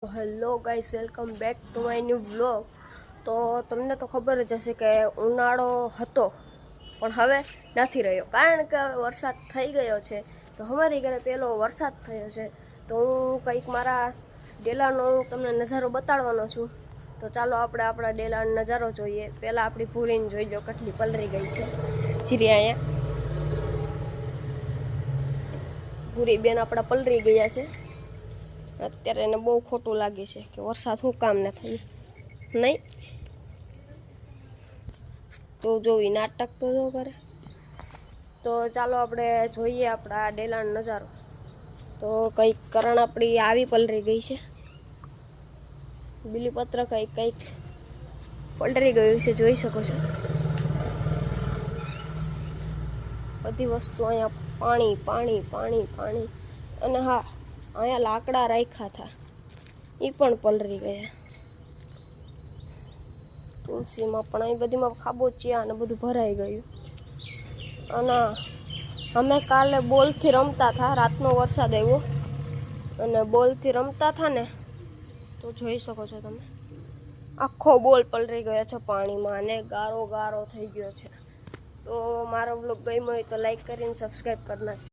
Hello guys, welcome back to my new vlog. તો તમને તો ખબર જ હશે કે ઉનાળો હતો પણ હવે નથી રહ્યો, કારણ કે વરસાદ થઈ ગયો છે. તો અમારી ઘરે પહેલો વરસાદ થયો છે, તો હું કંઈક મારા ડેલાનો તમને નજારો બતાડવાનો છું. તો ચાલો આપણે આપણા ડેલાનો નજારો જોઈએ. પહેલાં આપણી પૂરીને જોઈ લો કેટલી પલરી ગઈ છે. જીરી અહીંયા પૂરી બેન આપણા પલરી ગયા છે. અત્યારે એને બહુ ખોટું લાગે છે કે વરસાદ શું કામ ન થયું નહીં. તો જોવી નાટક તો જો કરે. તો ચાલો આપણે જોઈએ આપણા ડેલાનો નજારો. તો કંઈક કરણ આપણી આવી પલરી ગઈ છે, બીલીપત્ર કંઈક પલરી ગયું છે, જોઈ શકો છો. બધી વસ્તુ અહીંયા પાણી પાણી પાણી પાણી. અને હા, અહીંયા લાકડા રાખ્યા હતા એ પણ પલરી ગયા. તુલસીમાં પણ અહીં બધીમાં ખાબોચિયા અને બધું ભરાઈ ગયું. અને અમે કાલે બોલથી રમતા હતા, રાતનો વરસાદ આવ્યો અને બોલથી રમતા હતા ને, તો જોઈ શકો છો તમે આખો બોલ પલરી ગયો છે પાણીમાં અને ગારો ગારો થઈ ગયો છે. તો મારો બ્લોગ ગમ્યો હોય તો લાઈક કરીને સબસ્ક્રાઈબ કરી નાખજો.